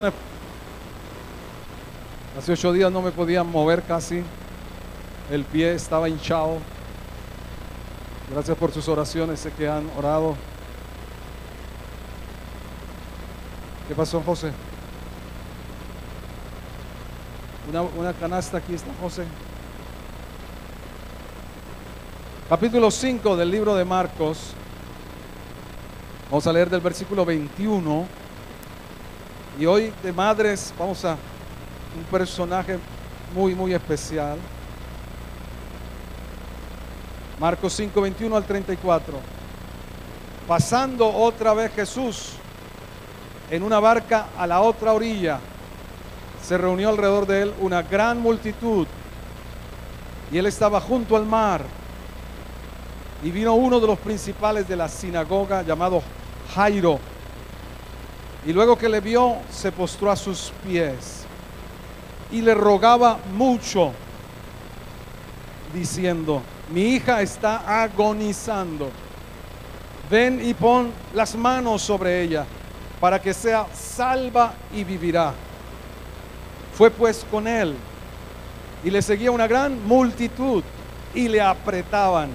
Hace 8 días no me podía mover casi, el pie estaba hinchado. Gracias por sus oraciones, sé que han orado. ¿Qué pasó, José? Una canasta, aquí está, José. Capítulo 5 del libro de Marcos. Vamos a leer del versículo 21. Y hoy de madres vamos a un personaje muy especial. Marcos 5, 21 al 34. Pasando otra vez Jesús en una barca a la otra orilla, se reunió alrededor de él una gran multitud, y él estaba junto al mar. Y vino uno de los principales de la sinagoga, llamado Jairo, y luego que le vio, se postró a sus pies y le rogaba mucho, diciendo: mi hija está agonizando, ven y pon las manos sobre ella, para que sea salva y vivirá. Fue pues con él, y le seguía una gran multitud, y le apretaban.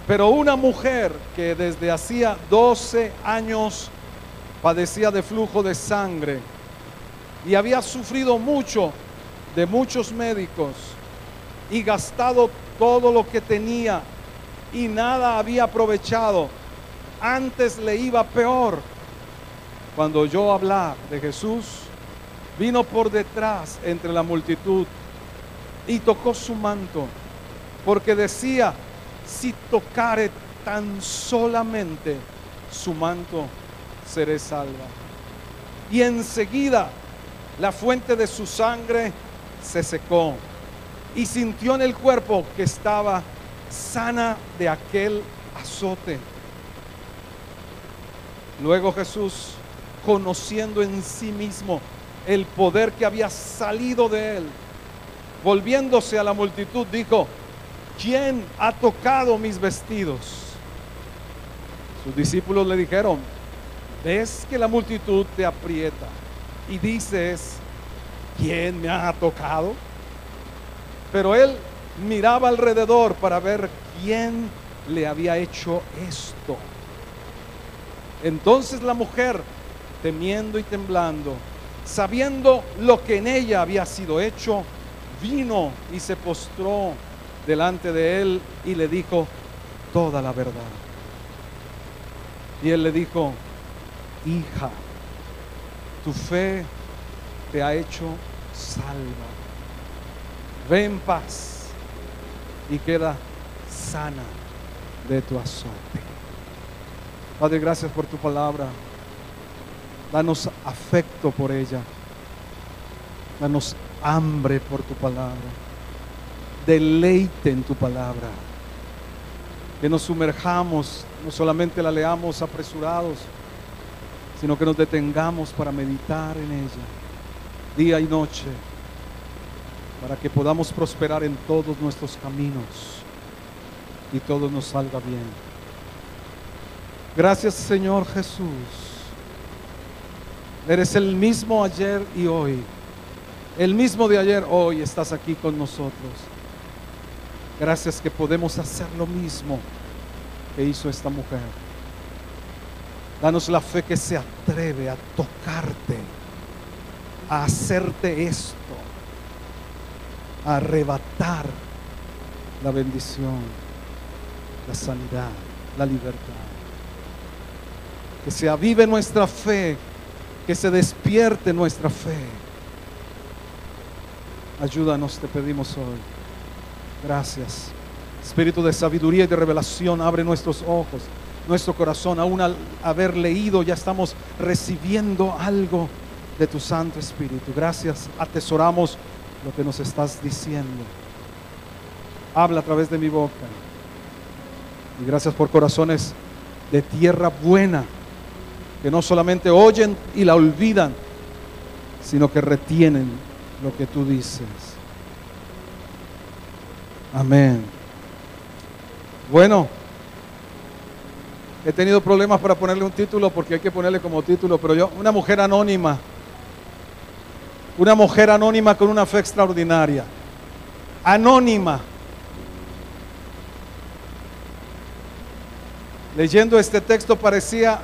Pero una mujer que desde hacía 12 años padecía de flujo de sangre, y había sufrido mucho de muchos médicos, y gastado todo lo que tenía, y nada había aprovechado, antes le iba peor. Cuando oyó hablar de Jesús, vino por detrás entre la multitud y tocó su manto, porque decía: si tocare tan solamente su manto, seré salva. Y enseguida la fuente de su sangre se secó, y sintió en el cuerpo que estaba sana de aquel azote. Luego Jesús, conociendo en sí mismo el poder que había salido de él, volviéndose a la multitud, dijo: ¿quién ha tocado mis vestidos? Sus discípulos le dijeron: ves que la multitud te aprieta y dices: ¿quién me ha tocado? Pero él miraba alrededor para ver quién le había hecho esto. Entonces la mujer, temiendo y temblando, sabiendo lo que en ella había sido hecho, vino y se postró delante de él y le dijo toda la verdad. Y él le dijo: hija, tu fe te ha hecho salva. Ve en paz y queda sana de tu azote. Padre, gracias por tu palabra. Danos afecto por ella. Danos hambre por tu palabra. Deleite en tu palabra. Que nos sumerjamos, no solamente la leamos apresurados, sino que nos detengamos para meditar en ella día y noche, para que podamos prosperar en todos nuestros caminos y todo nos salga bien. Gracias, Señor Jesús. Eres el mismo ayer y hoy. El mismo de ayer, hoy estás aquí con nosotros. Gracias que podemos hacer lo mismo que hizo esta mujer. Danos la fe que se atreve a tocarte, a hacerte esto, a arrebatar la bendición, la sanidad, la libertad. Que se avive nuestra fe, que se despierte nuestra fe. Ayúdanos, te pedimos hoy. Gracias. Espíritu de sabiduría y de revelación, abre nuestros ojos, nuestro corazón. Aún al haber leído, ya estamos recibiendo algo de tu Santo Espíritu. Gracias, atesoramos lo que nos estás diciendo. Habla a través de mi boca. Y gracias por corazones de tierra buena, que no solamente oyen y la olvidan, sino que retienen lo que tú dices. Amén. Bueno, he tenido problemas para ponerle un título, porque hay que ponerle como título, pero una mujer anónima Una mujer anónima con una fe extraordinaria. Anónima. Leyendo este texto parecía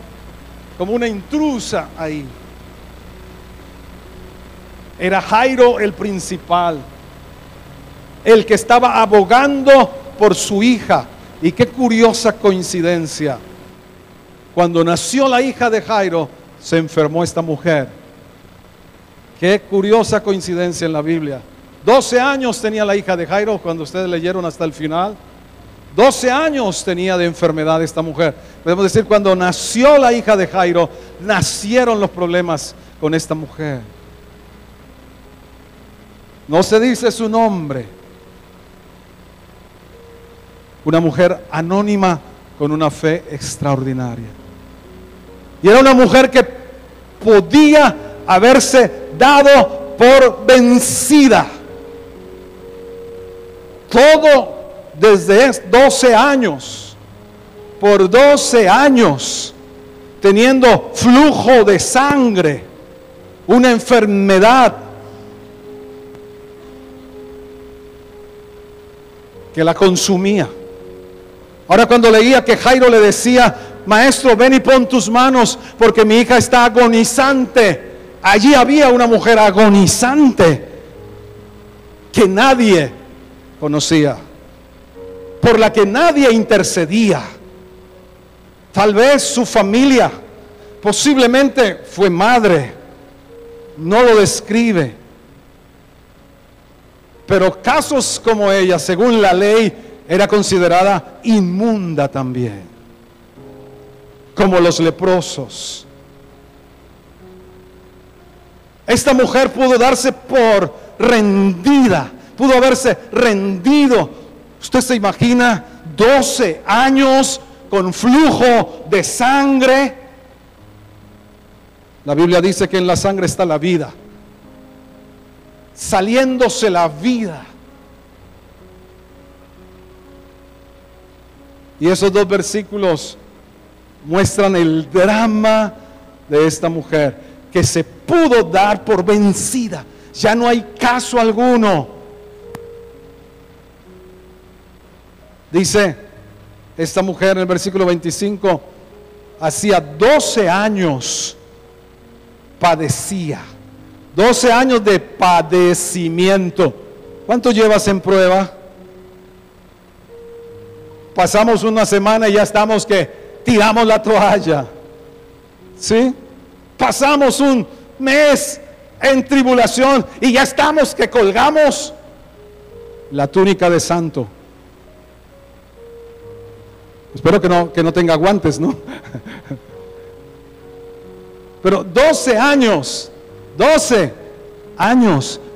como una intrusa ahí. Era Jairo el principal, el que estaba abogando por su hija. Y qué curiosa coincidencia. Cuando nació la hija de Jairo, se enfermó esta mujer. Qué curiosa coincidencia en la Biblia. 12 años tenía la hija de Jairo cuando ustedes leyeron hasta el final. 12 años tenía de enfermedad esta mujer. Podemos decir, cuando nació la hija de Jairo, nacieron los problemas con esta mujer. No se dice su nombre. Una mujer anónima con una fe extraordinaria. Y era una mujer que podía haberse dado por vencida. Todo desde 12 años, por 12 años, teniendo flujo de sangre, una enfermedad que la consumía. Ahora, cuando leía que Jairo le decía: maestro, ven y pon tus manos porque mi hija está agonizante. Allí había una mujer agonizante que nadie conocía, por la que nadie intercedía. Tal vez su familia, posiblemente fue madre, no lo describe. Pero casos como ella, según la ley, era considerada inmunda también, como los leprosos. Esta mujer pudo darse por rendida, pudo haberse rendido. Usted se imagina 12 años con flujo de sangre. La Biblia dice que en la sangre está la vida, saliéndose la vida. Y esos dos versículos muestran el drama de esta mujer, que se pudo dar por vencida. Ya no hay caso alguno. Dice esta mujer en el versículo 25: hacía 12 años padecía. 12 años de padecimiento. ¿Cuánto llevas en prueba? Pasamos una semana y ya estamos que tiramos la toalla. ¿Sí? Pasamos un mes en tribulación y ya estamos que colgamos la túnica de santo. Espero que no tenga guantes, ¿no? Pero 12 años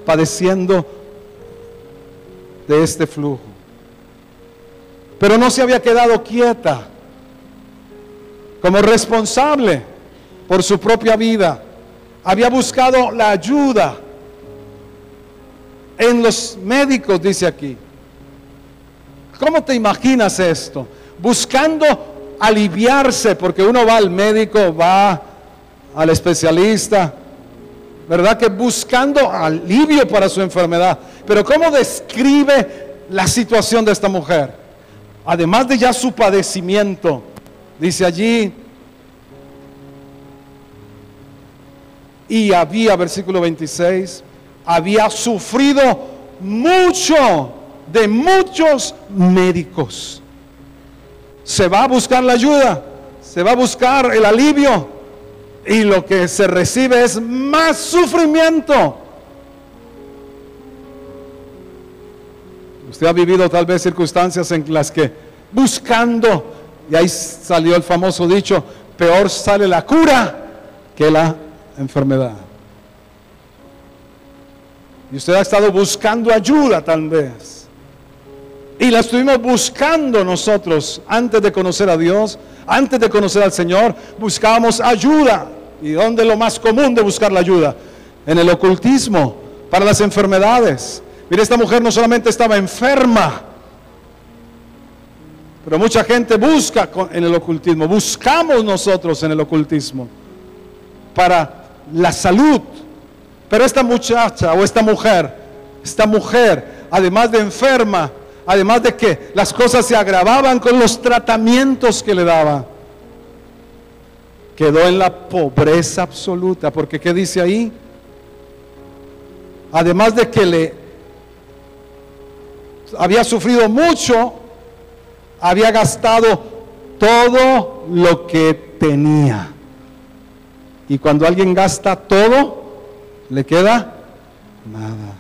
padeciendo de este flujo. Pero no se había quedado quieta. Como responsable por su propia vida, había buscado la ayuda en los médicos, dice aquí. ¿Cómo te imaginas esto? Buscando aliviarse, porque uno va al médico, va al especialista, ¿verdad? Que buscando alivio para su enfermedad. Pero ¿cómo describe la situación de esta mujer? Además de ya su padecimiento, dice allí, y había, versículo 26, había sufrido mucho de muchos médicos. Se va a buscar la ayuda, se va a buscar el alivio, y lo que se recibe es más sufrimiento. Usted ha vivido tal vez circunstancias en las que buscando, y ahí salió el famoso dicho: peor sale la cura que la enfermedad. Y usted ha estado buscando ayuda tal vez, y la estuvimos buscando nosotros antes de conocer a Dios, antes de conocer al Señor. Buscábamos ayuda. ¿Y dónde es lo más común de buscar la ayuda? En el ocultismo, para las enfermedades. Mire, esta mujer no solamente estaba enferma, pero mucha gente busca en el ocultismo. Buscamos nosotros en el ocultismo para la salud, Pero esta muchacha o esta mujer, además de enferma, además de que las cosas se agravaban con los tratamientos que le daban, quedó en la pobreza absoluta. Porque ¿qué dice ahí? Además de que le había sufrido mucho, había gastado todo lo que tenía. Y cuando alguien gasta todo, le queda nada.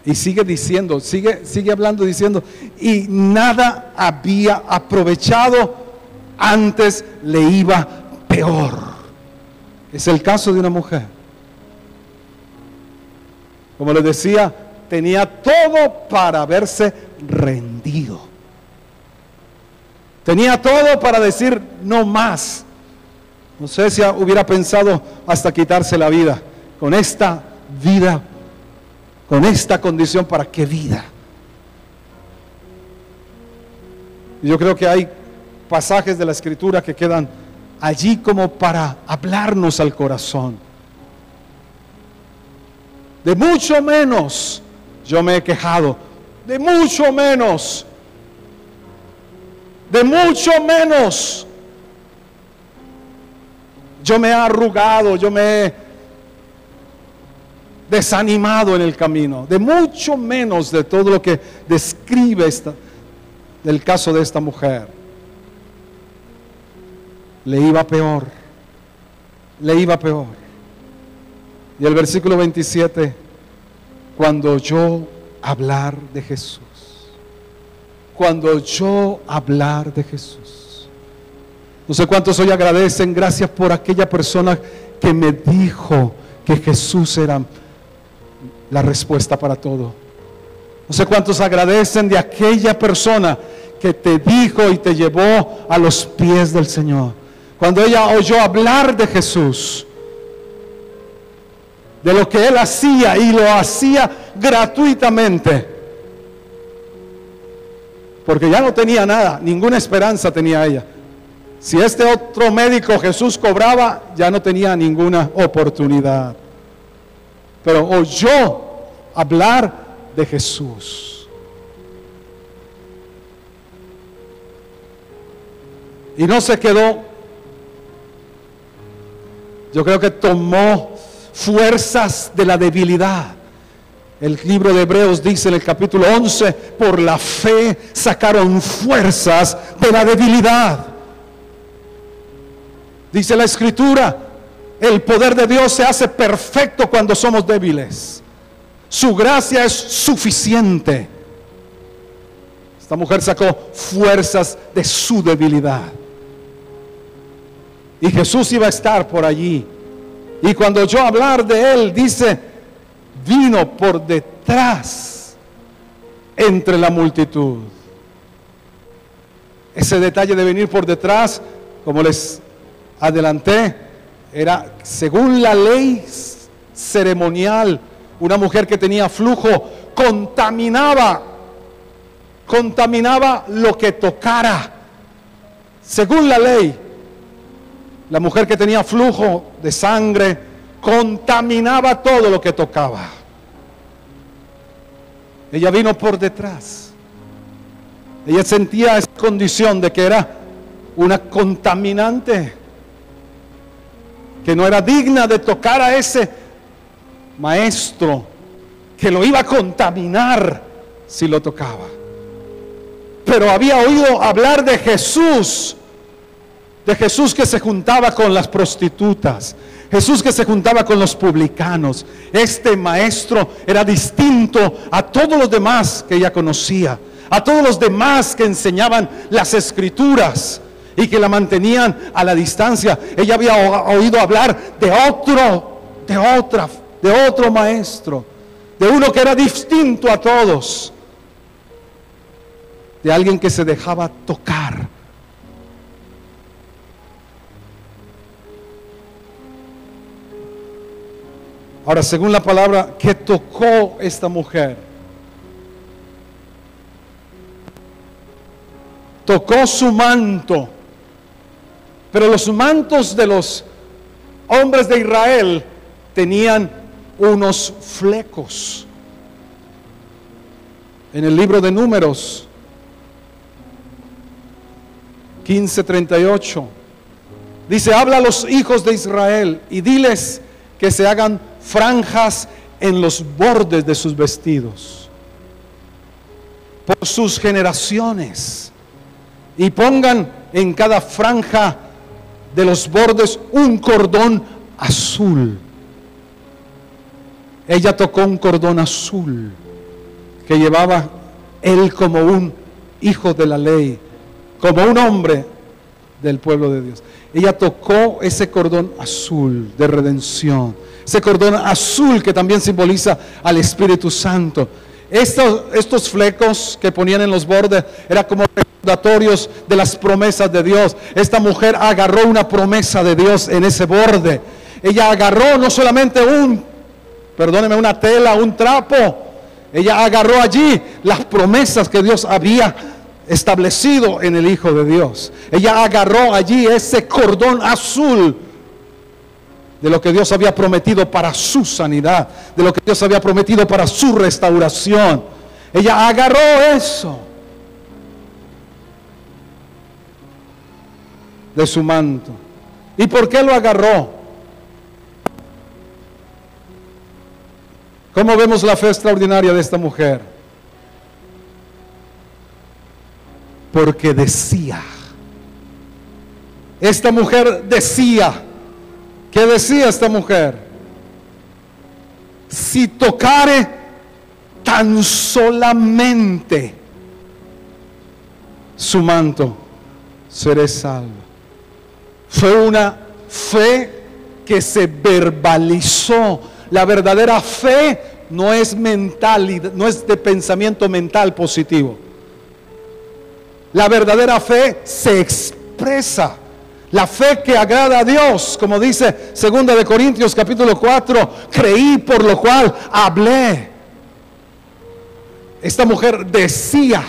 Y sigue diciendo, sigue hablando, diciendo, y nada había aprovechado, antes le iba peor. Es el caso de una mujer. Como les decía, tenía todo para haberse rendido. Tenía todo para decir no más. No sé si hubiera pensado hasta quitarse la vida. Con esta vida, con esta condición, ¿para qué vida? Yo creo que hay pasajes de la Escritura que quedan allí como para hablarnos al corazón. De mucho menos yo me he quejado, de mucho menos yo me he arrugado, yo me he desanimado en el camino, de mucho menos de todo lo que describe del caso de esta mujer. Le iba peor. Y el versículo 27, cuando oyó hablar de Jesús. No sé cuántos hoy agradecen, gracias por aquella persona que me dijo que Jesús era la respuesta para todo. No sé cuántos agradecen de aquella persona que te dijo y te llevó a los pies del Señor. Cuando ella oyó hablar de Jesús, de lo que Él hacía, y lo hacía gratuitamente, porque ya no tenía nada, ninguna esperanza tenía ella. Si este otro médico Jesús cobraba, ya no tenía ninguna oportunidad. Pero oyó hablar de Jesús. Y no se quedó. Yo creo que tomó fuerzas de la debilidad. El libro de Hebreos dice en el capítulo 11, por la fe sacaron fuerzas de la debilidad. Dice la Escritura, el poder de Dios se hace perfecto cuando somos débiles. Su gracia es suficiente. Esta mujer sacó fuerzas de su debilidad. Y Jesús iba a estar por allí. Y cuando oyó hablar de Él, dice, vino por detrás entre la multitud. Ese detalle de venir por detrás, como les adelanté, era según la ley ceremonial. Una mujer que tenía flujo contaminaba lo que tocara. Según la ley, la mujer que tenía flujo de sangre contaminaba todo lo que tocaba. Ella vino por detrás. Ella sentía esa condición de que era una contaminante, que no era digna de tocar a ese maestro, que lo iba a contaminar si lo tocaba. Pero había oído hablar de Jesús que se juntaba con las prostitutas, Jesús que se juntaba con los publicanos. Este maestro era distinto a todos los demás que ella conocía, a todos los demás que enseñaban las Escrituras y que la mantenían a la distancia. Ella había oído hablar de otro maestro, de uno que era distinto a todos, de alguien que se dejaba tocar. Ahora, según la palabra, ¿qué tocó esta mujer? Tocó su manto. Pero los mantos de los hombres de Israel tenían unos flecos. En el libro de Números 15:38 dice: habla a los hijos de Israel y diles que se hagan franjas en los bordes de sus vestidos por sus generaciones, y pongan en cada franja de los bordes un cordón azul. Ella tocó un cordón azul que llevaba él como un hijo de la ley, como un hombre del pueblo de Dios. Ella tocó ese cordón azul de redención, ese cordón azul que también simboliza al Espíritu Santo. Estos flecos que ponían en los bordes eran como recordatorios de las promesas de Dios. Esta mujer agarró una promesa de Dios en ese borde. Ella agarró no solamente una tela, un trapo. Ella agarró allí las promesas que Dios había establecido en el Hijo de Dios. Ella agarró allí ese cordón azul de lo que Dios había prometido para su sanidad, de lo que Dios había prometido para su restauración. Ella agarró eso de su manto. ¿Y por qué lo agarró? ¿Cómo vemos la fe extraordinaria de esta mujer? Porque decía. Esta mujer decía. ¿Qué decía esta mujer? Si tocare tan solamente su manto, seré salvo. Fue una fe que se verbalizó. La verdadera fe no es mental, no es de pensamiento mental positivo. La verdadera fe se expresa. La fe que agrada a Dios, como dice 2 de Corintios capítulo 4, creí por lo cual hablé. Esta mujer decía,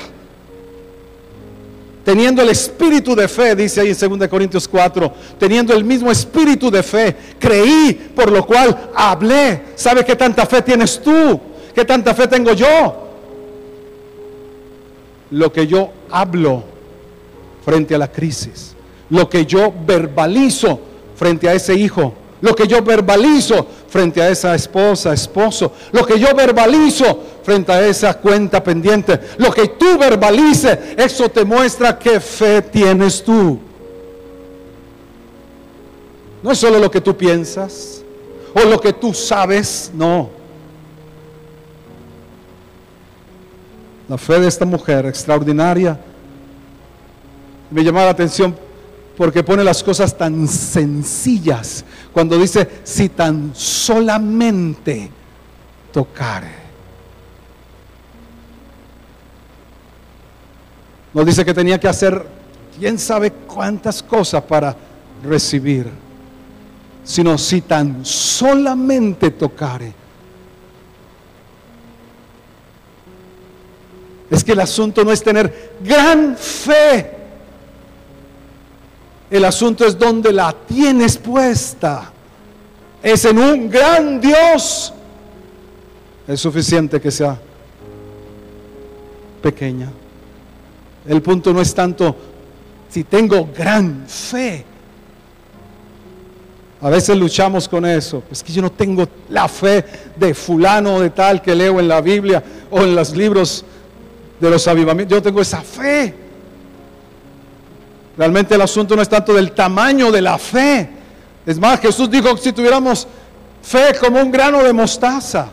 teniendo el espíritu de fe, dice ahí en 2 de Corintios 4, teniendo el mismo espíritu de fe, creí por lo cual hablé. ¿Sabe qué tanta fe tienes tú? ¿Qué tanta fe tengo yo? Lo que yo hablo frente a la crisis, lo que yo verbalizo frente a ese hijo, lo que yo verbalizo frente a esa esposa, esposo, lo que yo verbalizo frente a esa cuenta pendiente, lo que tú verbalices, eso te muestra qué fe tienes tú. No es solo lo que tú piensas o lo que tú sabes, no. La fe de esta mujer extraordinaria me llamaba la atención porque pone las cosas tan sencillas cuando dice: si tan solamente tocare. No dice que tenía que hacer quién sabe cuántas cosas para recibir, sino si tan solamente tocare. Es que el asunto no es tener gran fe. El asunto es donde la tienes puesta. Es en un gran Dios. Es suficiente que sea pequeña. El punto no es tanto si tengo gran fe. A veces luchamos con eso. Es que yo no tengo la fe de fulano o de tal que leo en la Biblia o en los libros de los avivamientos. Yo no tengo esa fe. Realmente el asunto no es tanto del tamaño de la fe. Es más, Jesús dijo que si tuviéramos fe como un grano de mostaza.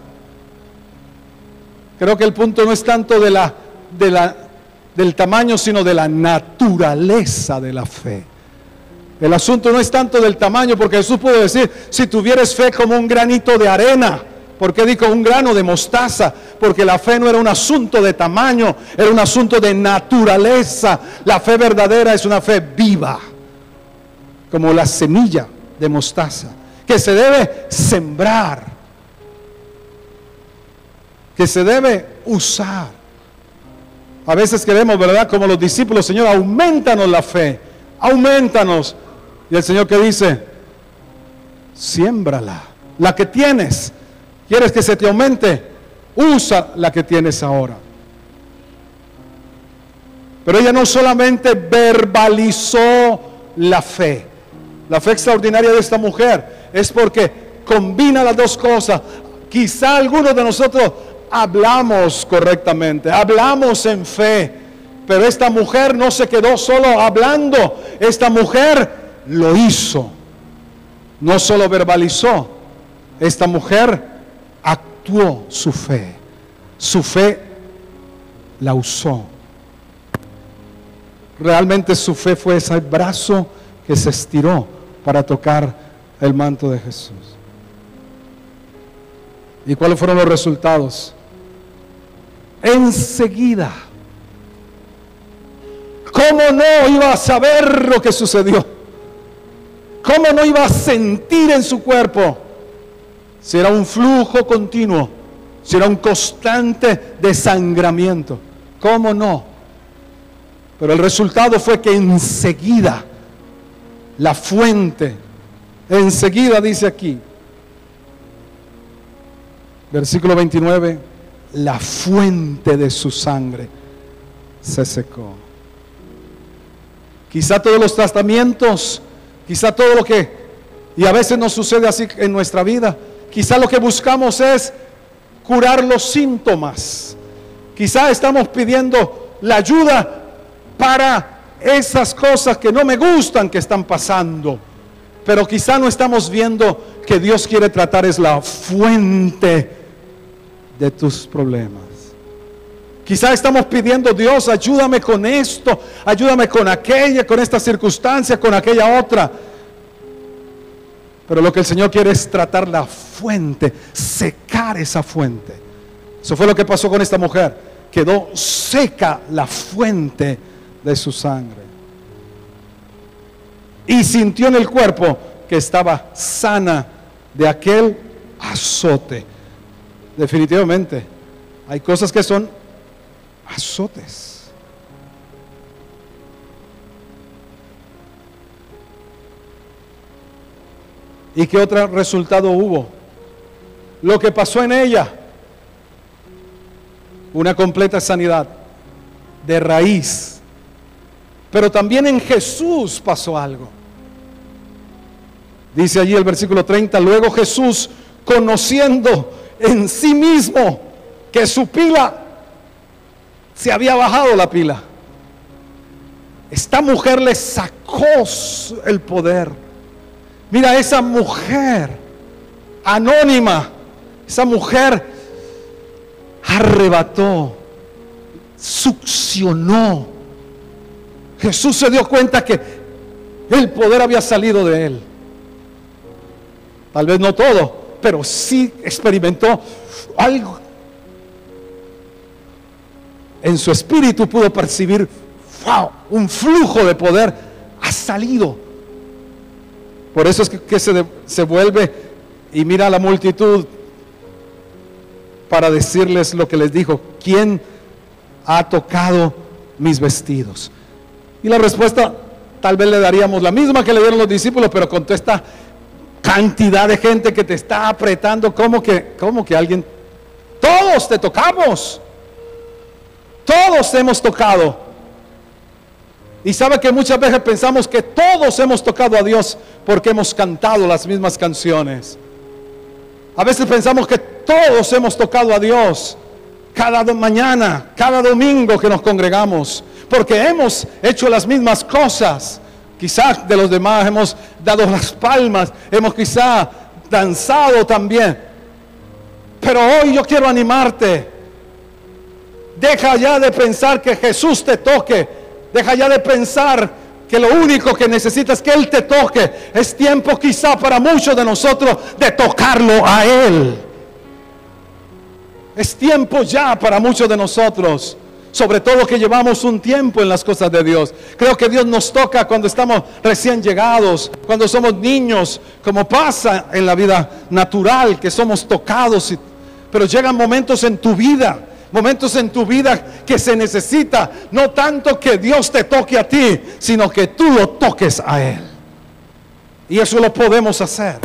Creo que el punto no es tanto del tamaño, sino de la naturaleza de la fe. El asunto no es tanto del tamaño, porque Jesús pudo decir: si tuvieres fe como un granito de arena. ¿Por qué dijo un grano de mostaza? Porque la fe no era un asunto de tamaño, era un asunto de naturaleza. La fe verdadera es una fe viva, como la semilla de mostaza, que se debe sembrar, que se debe usar. A veces queremos, ¿verdad?, como los discípulos: Señor, aumentanos la fe, aumentanos. Y el Señor que dice, siémbrala, la que tienes. ¿Quieres que se te aumente? Usa la que tienes ahora. Pero ella no solamente verbalizó la fe extraordinaria de esta mujer, es porque combina las dos cosas. Quizá algunos de nosotros hablamos correctamente, hablamos en fe, pero esta mujer no se quedó solo hablando, esta mujer lo hizo, no solo verbalizó, esta mujer actuó su fe la usó. Realmente su fe fue ese brazo que se estiró para tocar el manto de Jesús. ¿Y cuáles fueron los resultados? Enseguida. ¿Cómo no iba a saber lo que sucedió? ¿Cómo no iba a sentir en su cuerpo? Si era un flujo continuo, si era un constante desangramiento. ¿Cómo no? Pero el resultado fue que enseguida la fuente, enseguida dice aquí, versículo 29, la fuente de su sangre se secó. Quizá todos los tratamientos, quizá todo lo que, y a veces nos sucede así en nuestra vida, quizá lo que buscamos es curar los síntomas. Quizá estamos pidiendo la ayuda para esas cosas que no me gustan que están pasando, pero quizá no estamos viendo que Dios quiere tratar es la fuente de tus problemas. Quizá estamos pidiendo, Dios, ayúdame con esto, ayúdame con aquella, con esta circunstancia, con aquella otra. Pero lo que el Señor quiere es tratar la fuente, secar esa fuente. Eso fue lo que pasó con esta mujer. Quedó seca la fuente de su sangre. Y sintió en el cuerpo que estaba sana de aquel azote. Definitivamente, hay cosas que son azotes. ¿Y qué otro resultado hubo? Lo que pasó en ella, una completa sanidad de raíz. Pero también en Jesús pasó algo. Dice allí el versículo 30, luego Jesús, conociendo en sí mismo que su pila se había bajado la pila, esta mujer le sacó el poder. Mira, esa mujer anónima, esa mujer arrebató, succionó. Jesús se dio cuenta que el poder había salido de él. Tal vez no todo, pero sí experimentó algo. En su espíritu pudo percibir, wow, un flujo de poder ha salido. Por eso es que se vuelve y mira a la multitud para decirles lo que les dijo: ¿quién ha tocado mis vestidos? Y la respuesta tal vez le daríamos la misma que le dieron los discípulos, pero con toda esta cantidad de gente que te está apretando, ¿cómo que alguien? Todos te tocamos, todos hemos tocado. Y sabe que muchas veces pensamos que todos hemos tocado a Dios porque hemos cantado las mismas canciones. A veces pensamos que todos hemos tocado a Dios cada mañana, cada domingo que nos congregamos, porque hemos hecho las mismas cosas. Quizás de los demás hemos dado las palmas, hemos quizá danzado también. Pero hoy yo quiero animarte. Deja ya de pensar que Jesús te toque. Deja ya de pensar que lo único que necesitas es que Él te toque. Es tiempo quizá para muchos de nosotros de tocarlo a Él. Es tiempo ya para muchos de nosotros, sobre todo que llevamos un tiempo en las cosas de Dios. Creo que Dios nos toca cuando estamos recién llegados, cuando somos niños, como pasa en la vida natural, que somos tocados. Pero llegan momentos en tu vida que se necesita no tanto que Dios te toque a ti, sino que tú lo toques a Él. Y eso lo podemos hacer.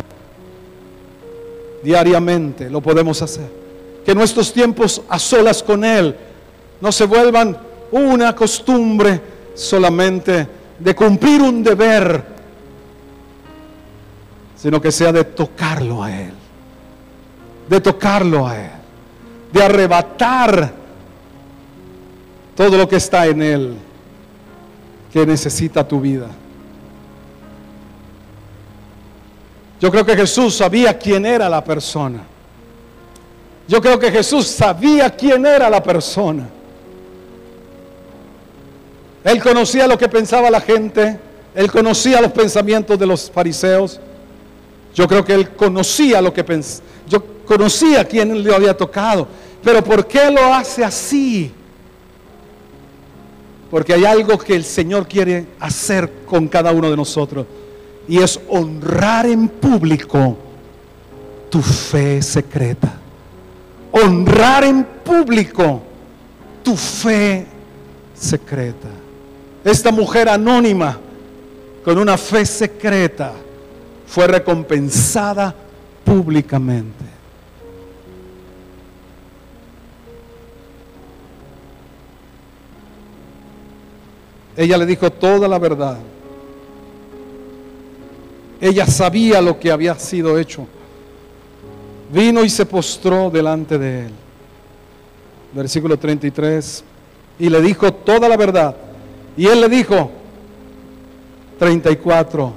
Diariamente lo podemos hacer. Que nuestros tiempos a solas con Él no se vuelvan una costumbre solamente de cumplir un deber, sino que sea de tocarlo a Él. De tocarlo a Él. De arrebatar todo lo que está en Él, que necesita tu vida. Yo creo que Jesús sabía quién era la persona. Yo creo que Jesús sabía quién era la persona. Él conocía lo que pensaba la gente. Él conocía los pensamientos de los fariseos. Yo creo que Él conocía lo que pensaba. Yo conocía quién le había tocado. Pero ¿por qué lo hace así? Porque hay algo que el Señor quiere hacer con cada uno de nosotros. Y es honrar en público tu fe secreta. Honrar en público tu fe secreta. Esta mujer anónima con una fe secreta fue recompensada públicamente. Ella le dijo toda la verdad. Ella sabía lo que había sido hecho. Vino y se postró delante de él. Versículo 33. Y le dijo toda la verdad. Y él le dijo, 34,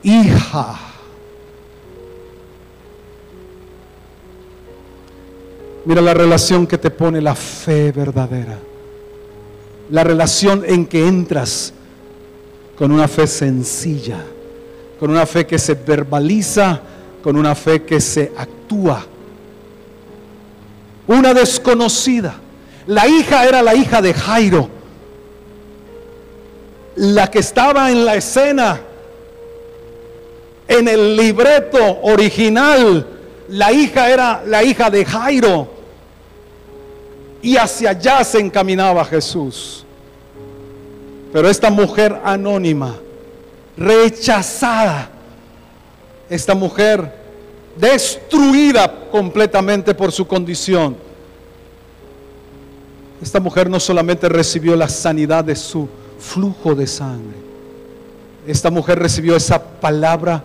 hija. Mira la relación que te pone la fe verdadera. La relación en que entras con una fe sencilla, con una fe que se verbaliza, con una fe que se actúa. Una desconocida. La hija era la hija de Jairo, la que estaba en la escena, en el libreto original. La hija era la hija de Jairo, y hacia allá se encaminaba Jesús. Pero esta mujer anónima, rechazada, esta mujer destruida completamente por su condición, esta mujer no solamente recibió la sanidad de su flujo de sangre, esta mujer recibió esa palabra,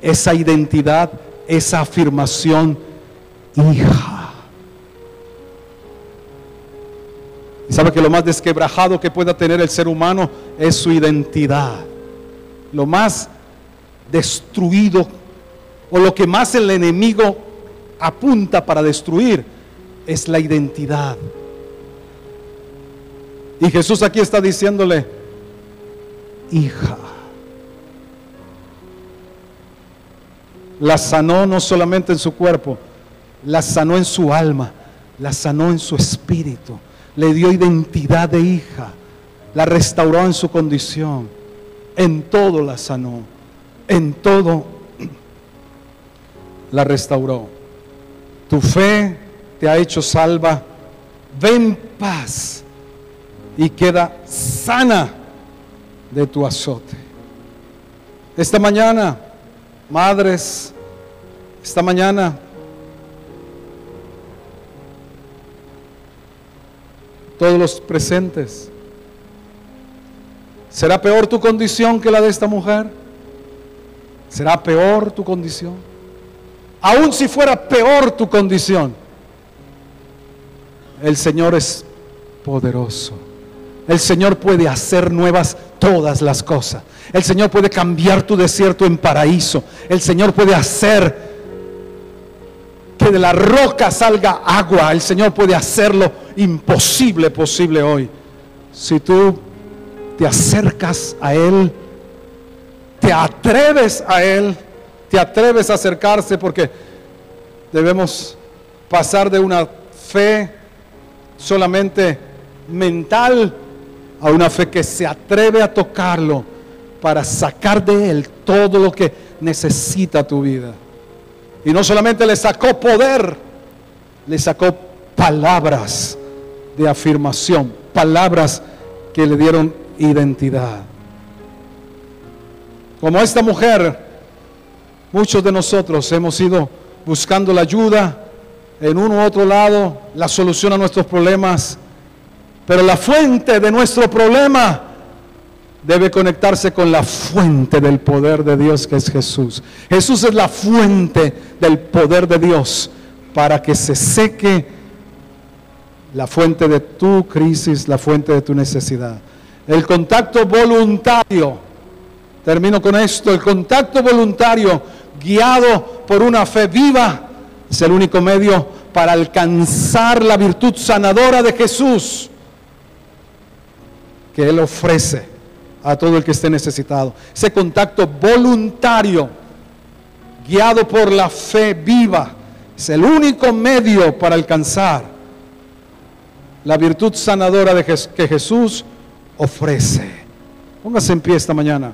esa identidad, esa afirmación, hija. Y sabe que lo más desquebrajado que pueda tener el ser humano es su identidad. Lo más destruido, o lo que más el enemigo apunta para destruir, es la identidad. Y Jesús aquí está diciéndole, hija. La sanó no solamente en su cuerpo, la sanó en su alma, la sanó en su espíritu. Le dio identidad de hija, la restauró en su condición, en todo la sanó, en todo la restauró. Tu fe te ha hecho salva, ve en paz y queda sana de tu azote. Esta mañana, madres, esta mañana, todos los presentes, ¿será peor tu condición que la de esta mujer? ¿Será peor tu condición? Aun si fuera peor tu condición, el Señor es poderoso. El Señor puede hacer nuevas todas las cosas. El Señor puede cambiar tu desierto en paraíso. El Señor puede hacer que de la roca salga agua. El Señor puede hacerlo imposible posible hoy. Si tú te acercas a Él, te atreves a Él, te atreves a acercarse, porque debemos pasar de una fe solamente mental a una fe que se atreve a tocarlo para sacar de Él todo lo que necesita tu vida. Y no solamente le sacó poder, le sacó palabras de afirmación, palabras que le dieron identidad. Como esta mujer, muchos de nosotros hemos ido buscando la ayuda en uno u otro lado, la solución a nuestros problemas, pero la fuente de nuestro problema debe conectarse con la fuente del poder de Dios, que es Jesús. Jesús es la fuente del poder de Dios para que se seque la fuente de tu crisis, la fuente de tu necesidad. El contacto voluntario, termino con esto, el contacto voluntario guiado por una fe viva es el único medio para alcanzar la virtud sanadora de Jesús que Él ofrece a todo el que esté necesitado. Ese contacto voluntario guiado por la fe viva es el único medio para alcanzar la virtud sanadora que Jesús ofrece. Póngase en pie esta mañana.